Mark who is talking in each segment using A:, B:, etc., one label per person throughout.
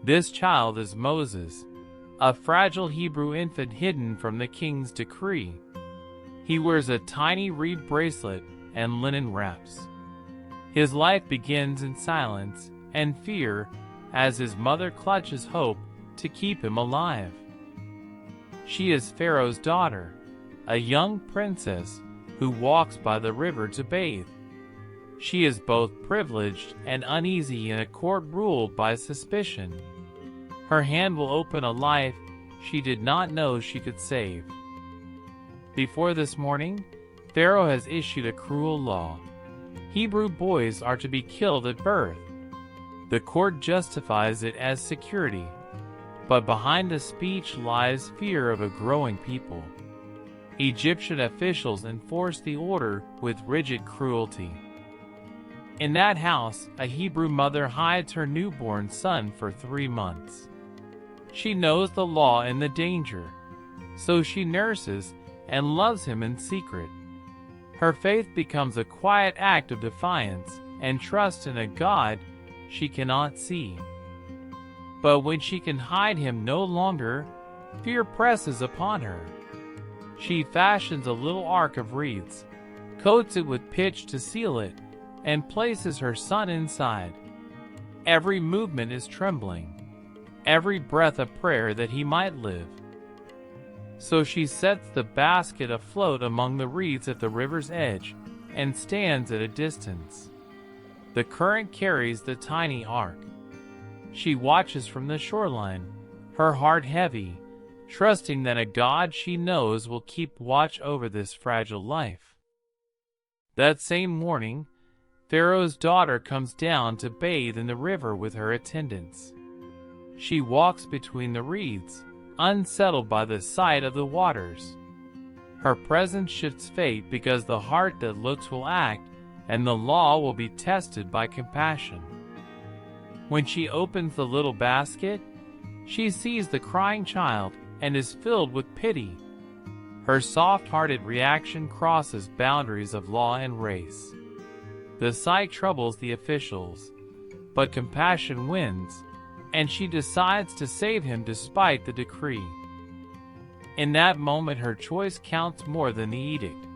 A: This child is Moses, a fragile Hebrew infant hidden from the king's decree. He wears a tiny reed bracelet and linen wraps. His life begins in silence and fear as his mother clutches hope to keep him alive. She is Pharaoh's daughter, a young princess who walks by the river to bathe. She is both privileged and uneasy in a court ruled by suspicion. Her hand will open a life she did not know she could save. Before this morning, Pharaoh has issued a cruel law. Hebrew boys are to be killed at birth. The court justifies it as security, but behind the speech lies fear of a growing people. Egyptian officials enforce the order with rigid cruelty. In that house, a Hebrew mother hides her newborn son for 3 months. She knows the law and the danger, so she nurses and loves him in secret. Her faith becomes a quiet act of defiance and trust in a God she cannot see. But when she can hide him no longer, fear presses upon her. She fashions a little ark of reeds, coats it with pitch to seal it, and places her son inside. Every movement is trembling, every breath a prayer that he might live. So she sets the basket afloat among the reeds at the river's edge and stands at a distance. The current carries the tiny ark. She watches from the shoreline, her heart heavy, trusting that a God she knows will keep watch over this fragile life. That same morning, Pharaoh's daughter comes down to bathe in the river with her attendants. She walks between the reeds, unsettled by the sight of the waters. Her presence shifts fate because the heart that looks will act, and the law will be tested by compassion. When she opens the little basket, she sees the crying child and is filled with pity. Her soft-hearted reaction crosses boundaries of law and race. The sight troubles the officials, but compassion wins, and she decides to save him despite the decree. In that moment, her choice counts more than the edict.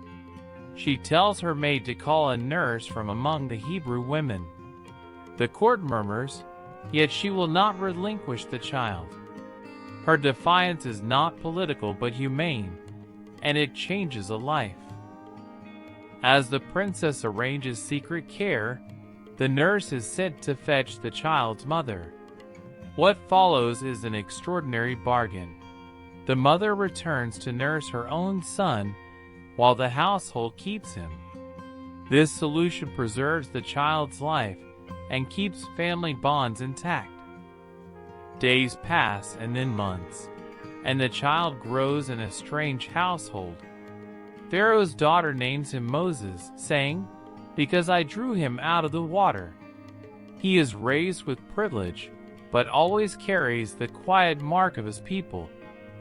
A: She tells her maid to call a nurse from among the Hebrew women. The court murmurs, yet she will not relinquish the child. Her defiance is not political but humane, and it changes a life. As the princess arranges secret care, the nurse is sent to fetch the child's mother. What follows is an extraordinary bargain. The mother returns to nurse her own son, while the household keeps him. This solution preserves the child's life and keeps family bonds intact. Days pass and then months, and the child grows in a strange household. Pharaoh's daughter names him Moses, saying, "Because I drew him out of the water." He is raised with privilege, but always carries the quiet mark of his people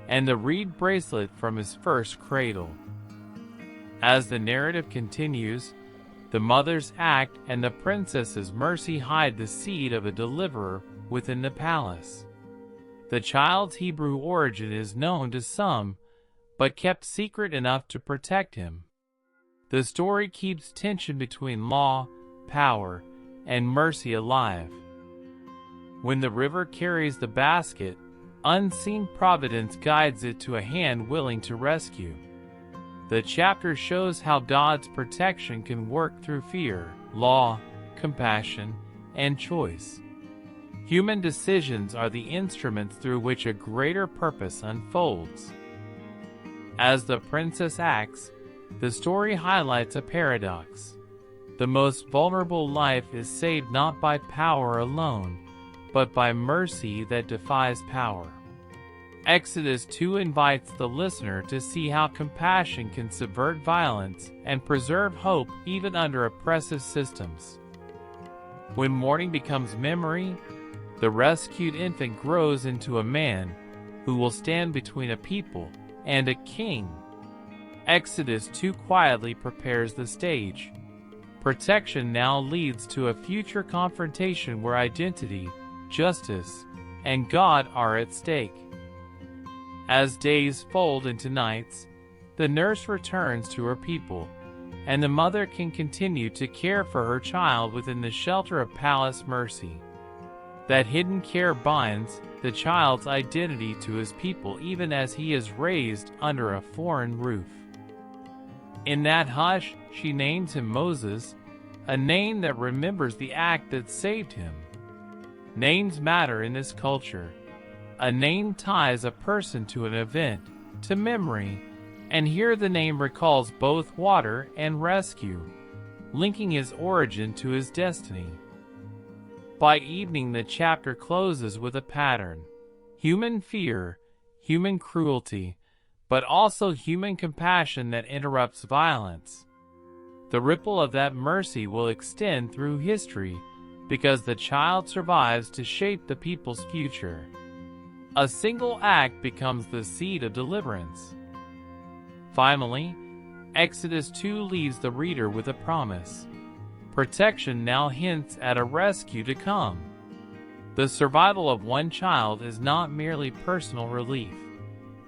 A: and the reed bracelet from his first cradle. As the narrative continues, the mother's act and the princess's mercy hide the seed of a deliverer within the palace. The child's Hebrew origin is known to some, but kept secret enough to protect him. The story keeps tension between law, power, and mercy alive. When the river carries the basket, unseen providence guides it to a hand willing to rescue. The chapter shows how God's protection can work through fear, law, compassion, and choice. Human decisions are the instruments through which a greater purpose unfolds. As the princess acts, the story highlights a paradox. The most vulnerable life is saved not by power alone, but by mercy that defies power. Exodus 2 invites the listener to see how compassion can subvert violence and preserve hope even under oppressive systems. When mourning becomes memory, the rescued infant grows into a man who will stand between a people and a king. Exodus 2 quietly prepares the stage. Protection now leads to a future confrontation where identity, justice, and God are at stake. As days fold into nights, the nurse returns to her people, and the mother can continue to care for her child within the shelter of palace mercy. That hidden care binds the child's identity to his people even as he is raised under a foreign roof. In that hush, she names him Moses, a name that remembers the act that saved him. Names matter in this culture. A name ties a person to an event, to memory, and here the name recalls both water and rescue, linking his origin to his destiny. By evening, the chapter closes with a pattern: human fear, human cruelty, but also human compassion that interrupts violence. The ripple of that mercy will extend through history because the child survives to shape the people's future. A single act becomes the seed of deliverance. Finally, Exodus 2 leaves the reader with a promise. Protection now hints at a rescue to come. The survival of one child is not merely personal relief.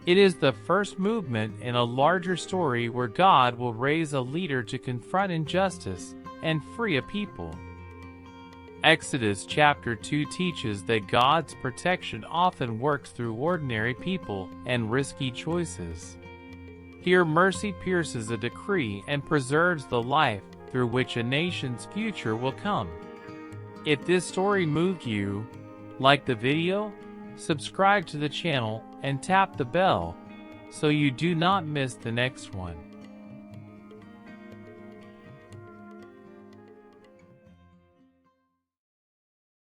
A: It is the first movement in a larger story where God will raise a leader to confront injustice and free a people. Exodus chapter 2 teaches that God's protection often works through ordinary people and risky choices. Here, mercy pierces a decree and preserves the life through which a nation's future will come. If this story moved you, like the video, subscribe to the channel, and tap the bell so you do not miss the next one.